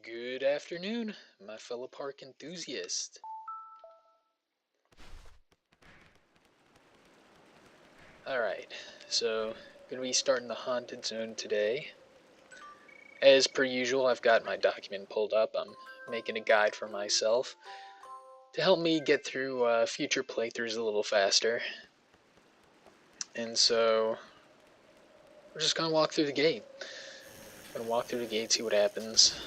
Good afternoon, my fellow park enthusiast. Alright, so gonna be starting the Haunted Zone today. As per usual, I've got my document pulled up. I'm making a guide for myself to help me get through future playthroughs a little faster. And so, we're just gonna walk through the gate. Gonna walk through the gate, see what happens.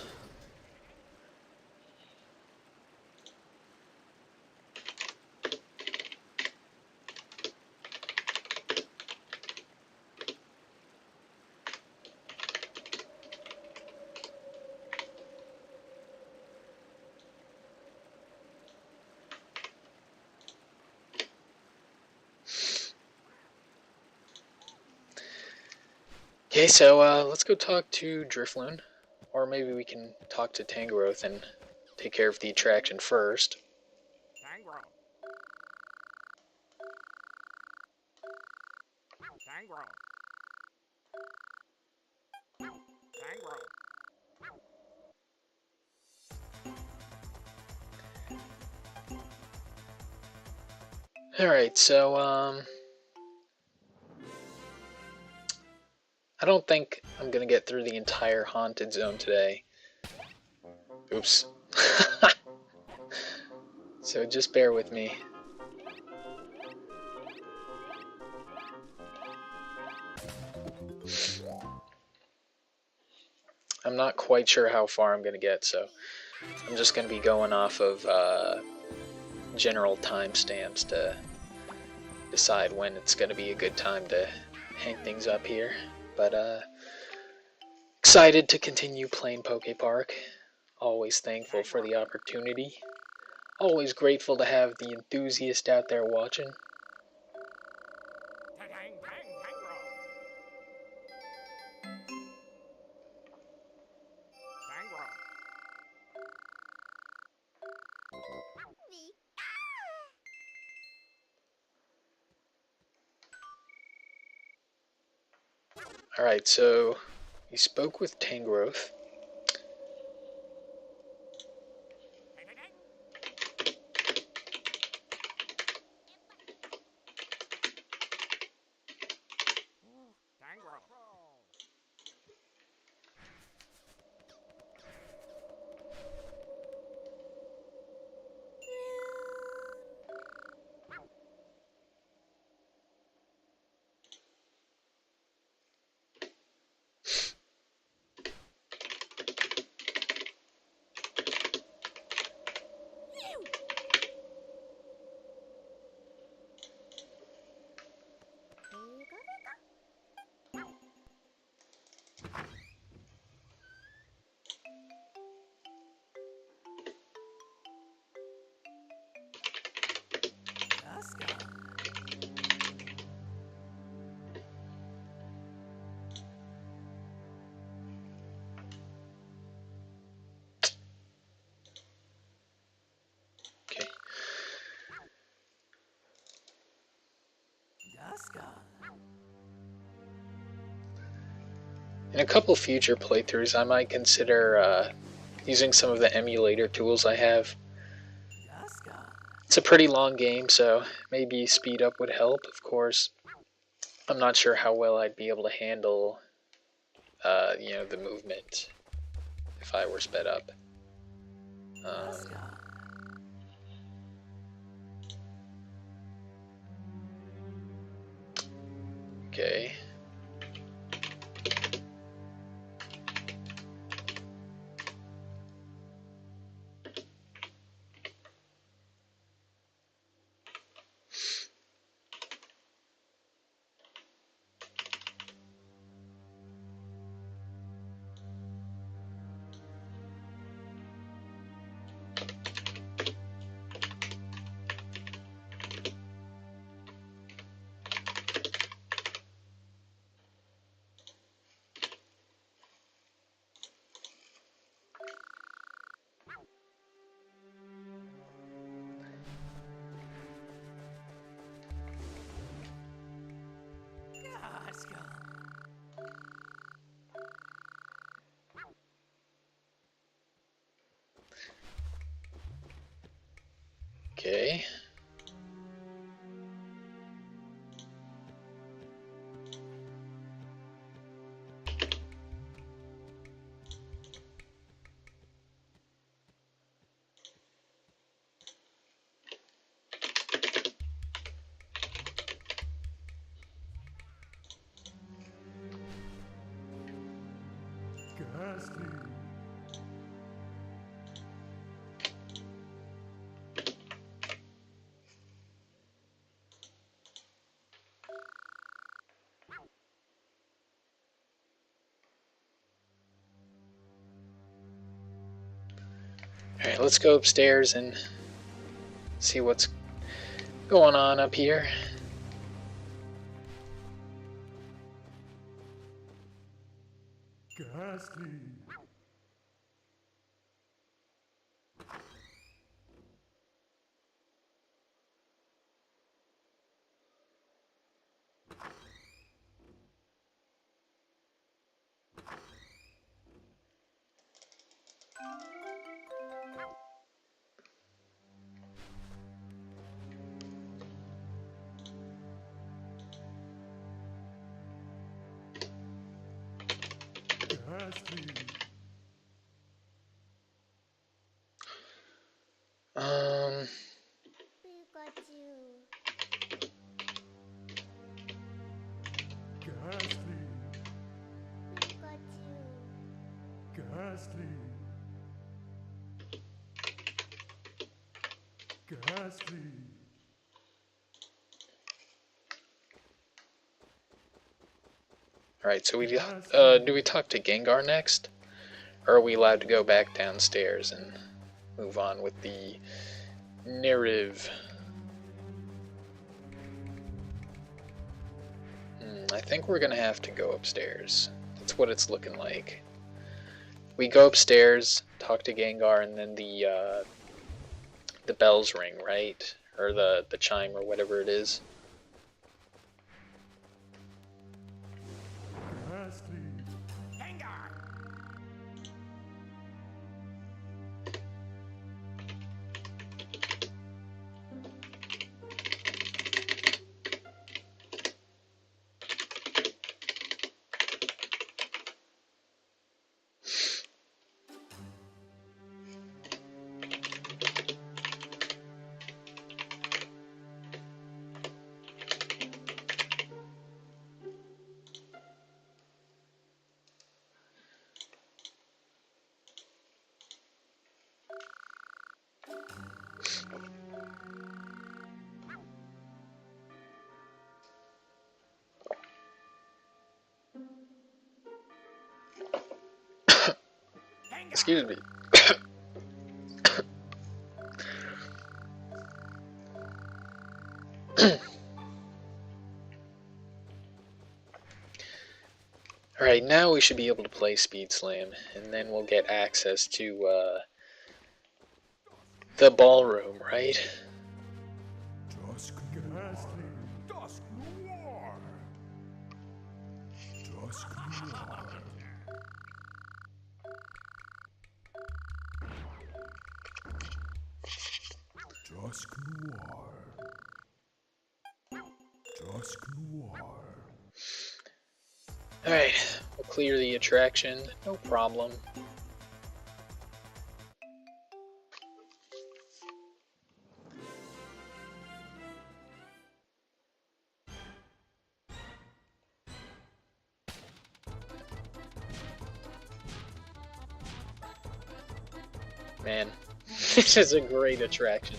Okay, so let's go talk to Drifloon. Or maybe we can talk to Tangrowth and take care of the attraction first. Tangrowth. Tangrowth. Tangrowth. Alright, so, I don't think I'm gonna get through the entire Haunted Zone today. Oops. So just bear with me. I'm not quite sure how far I'm gonna get, so I'm just gonna be going off of general timestamps to decide when it's gonna be a good time to hang things up here. But excited to continue playing Poke Park. Always thankful for the opportunity. Always grateful to have the enthusiast out there watching. Tangrowth. Tangrowth. Alright, so we spoke with Tangrowth. Tangrowth. Okay. In a couple future playthroughs, I might consider using some of the emulator tools I have. It's a pretty long game, so maybe speed up would help. Of course, I'm not sure how well I'd be able to handle, the movement if I were sped up. Okay. Alright, let's go upstairs and see what's going on up here. Ghastly. Ghastly. Ghastly. Ghastly. Ghastly. Alright, so do we talk to Gengar next? Or are we allowed to go back downstairs and move on with the narrative? I think we're gonna have to go upstairs. That's what it's looking like. We go upstairs, talk to Gengar, and then the bells ring, right? Or the chime, or whatever it is. Ghastly. Gengar. Excuse me. Alright, now we should be able to play Speed Slam, and then we'll get access to the ballroom, right? Dusk. Ghastly. Dusk Noir. Dusk Noir. Dusk Noir. Dusk Noir. Alright, we'll clear the attraction, no problem. Man, this is a great attraction.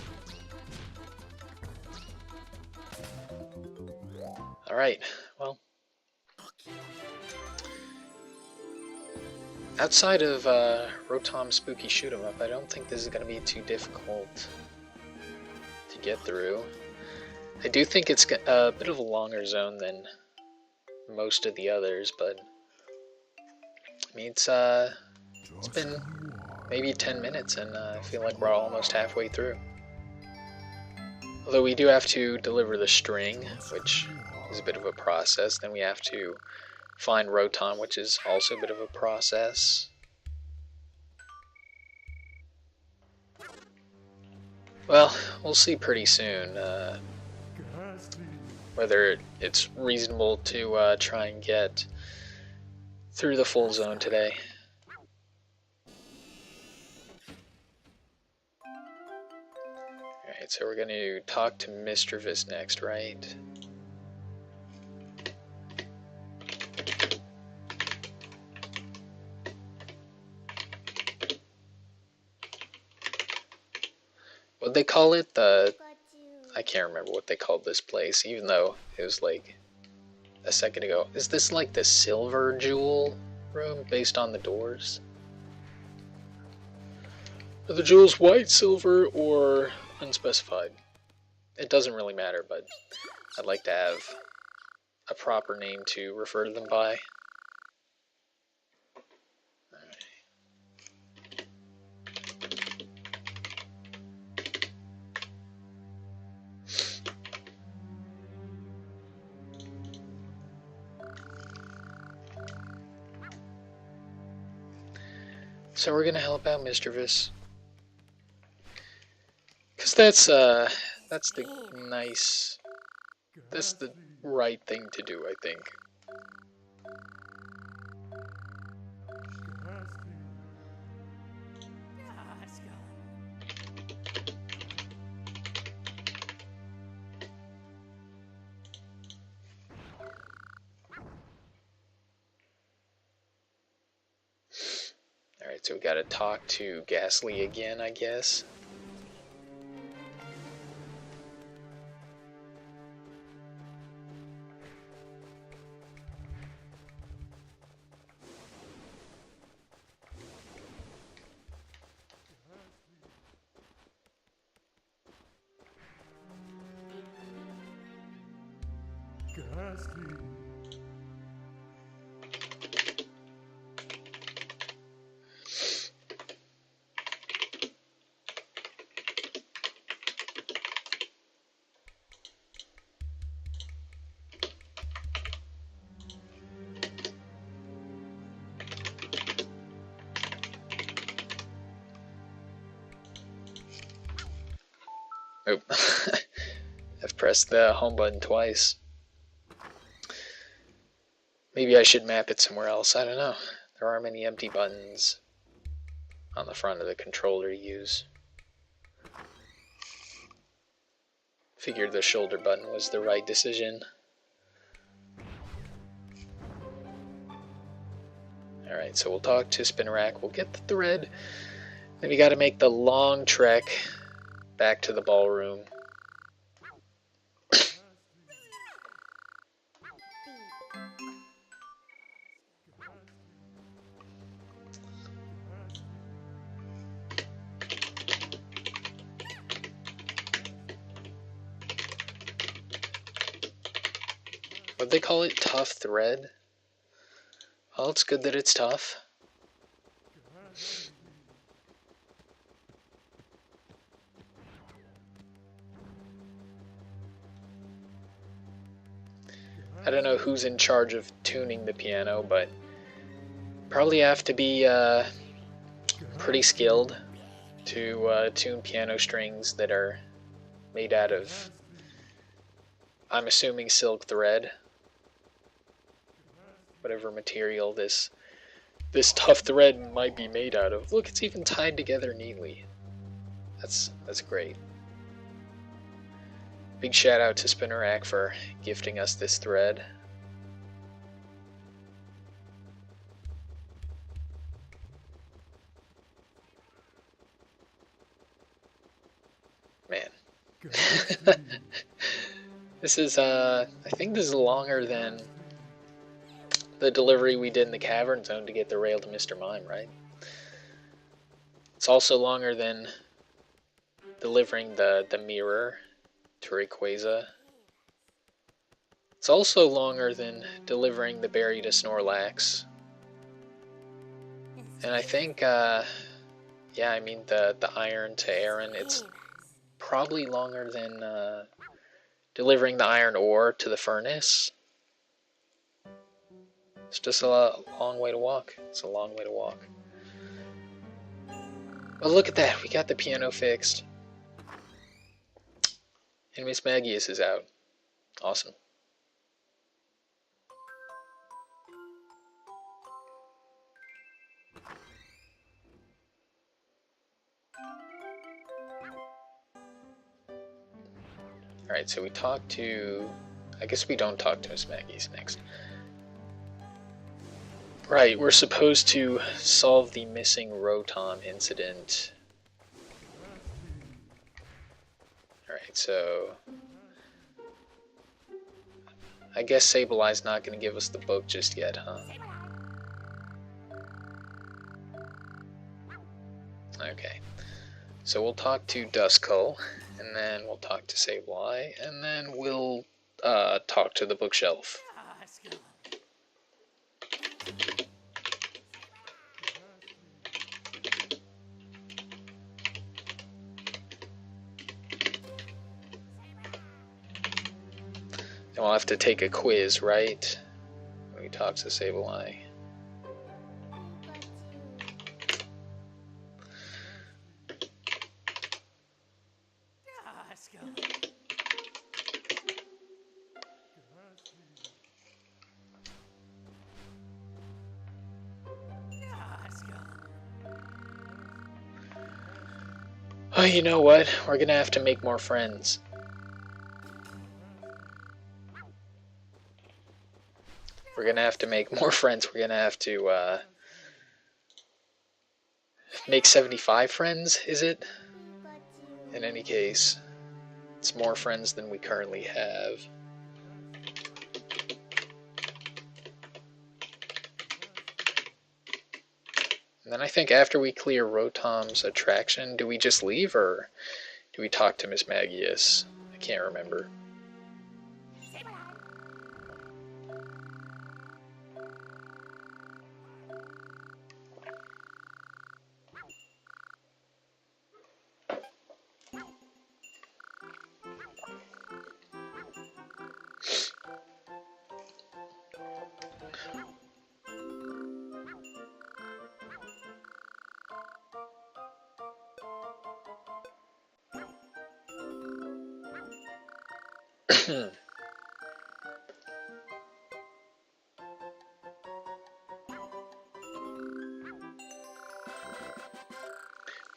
Alright, well. Outside of Rotom's Spooky Shoot 'em Up, I don't think this is going to be too difficult to get through. I do think it's a bit of a longer zone than most of the others, but I mean, it's been maybe 10 minutes, and I feel like we're almost halfway through. Although we do have to deliver the string, which is a bit of a process. Then we have to find Rotom, which is also a bit of a process. Well, we'll see pretty soon whether it's reasonable to try and get through the full zone today. Alright, so we're going to talk to Misdreavus next, right? What they call it? I can't remember what they called this place, even though it was like a second ago. Is this like the silver jewel room based on the doors? Are the jewels white, silver, or unspecified? It doesn't really matter, but I'd like to have a proper name to refer to them by. So we're gonna help out Mischievous. Cause that's the nice, that's the right thing to do, I think. Alright, so we gotta talk to Ghastly again, I guess. Ghastly. Oh, I've pressed the home button twice. Maybe I should map it somewhere else, I don't know. There aren't many empty buttons on the front of the controller to use. Figured the shoulder button was the right decision. Alright, so we'll talk to Spinnerack, we'll get the thread, then we gotta make the long trek back to the ballroom. What'd they call it? Tough thread? Well, it's good that it's tough. I don't know who's in charge of tuning the piano, but probably have to be pretty skilled to tune piano strings that are made out of, I'm assuming, silk thread. Whatever material this tough thread might be made out of. Look, it's even tied together neatly. That's great. Big shout out to Spinnerack for gifting us this thread. Man. This is I think this is longer than the delivery we did in the Cavern Zone to get the rail to Mr. Mime, right? It's also longer than delivering the mirror to Rayquaza. It's also longer than delivering the berry to Snorlax. And I think, yeah, I mean the iron to Aaron, it's probably longer than delivering the iron ore to the furnace. It's just a long way to walk. It's a long way to walk. But look at that, we got the piano fixed. And Miss Magius is out. Awesome. Alright, so we talk to... I guess we don't talk to Miss Magius next. Right, we're supposed to solve the missing Rotom incident Alright, so I guess Sableye's not going to give us the book just yet, huh? Okay. So we'll talk to Duskull, and then we'll talk to Sableye, and then we'll talk to the bookshelf. And we'll have to take a quiz, right? When we talk to Sableye. Oh, you know what? We're gonna have to make more friends. We're gonna have to make more friends. We're gonna have to make 75 friends, is it? In any case, it's more friends than we currently have. And then I think after we clear Rotom's attraction, do we just leave or do we talk to Miss Magius? I can't remember.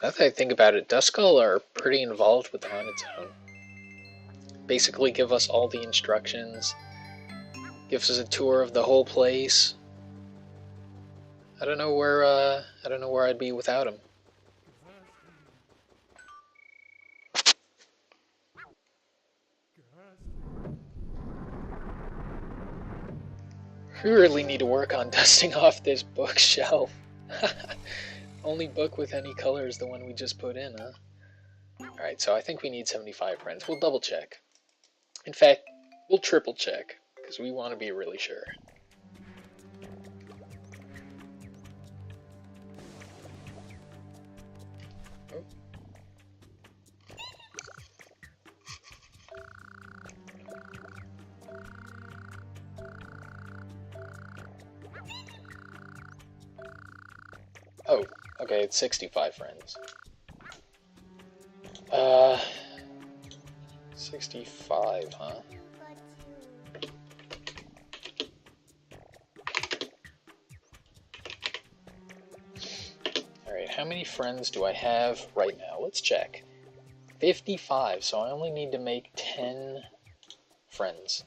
Now that I think about it, Duskull are pretty involved with the Haunted Zone. Basically give us all the instructions, gives us a tour of the whole place. I don't know where I'd be without him. We really need to work on dusting off this bookshelf. Only book with any color is the one we just put in, huh? Alright, so I think we need 75 friends. We'll double check. In fact, we'll triple check, because we want to be really sure. Oh, okay, it's 65 friends. 65, huh? Alright, how many friends do I have right now? Let's check. 55, so I only need to make 10 friends.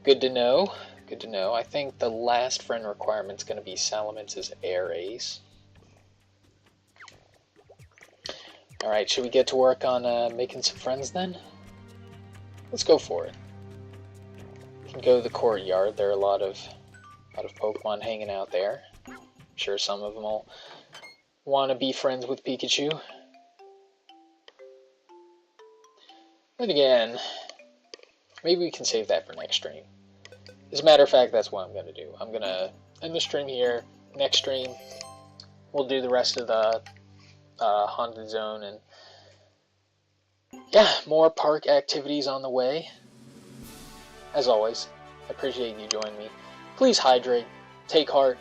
Good to know. Good to know. I think the last friend requirement is going to be Salamence's Air Ace. Alright, should we get to work on making some friends then? Let's go for it. We can go to the courtyard. There are a lot of Pokemon hanging out there. I'm sure some of them will want to be friends with Pikachu. But again, maybe we can save that for next stream. As a matter of fact, that's what I'm going to do. I'm going to end the stream here. Next stream, we'll do the rest of the Haunted Zone. And yeah, more park activities on the way. As always, I appreciate you joining me. Please hydrate, take heart,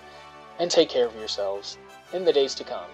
and take care of yourselves in the days to come.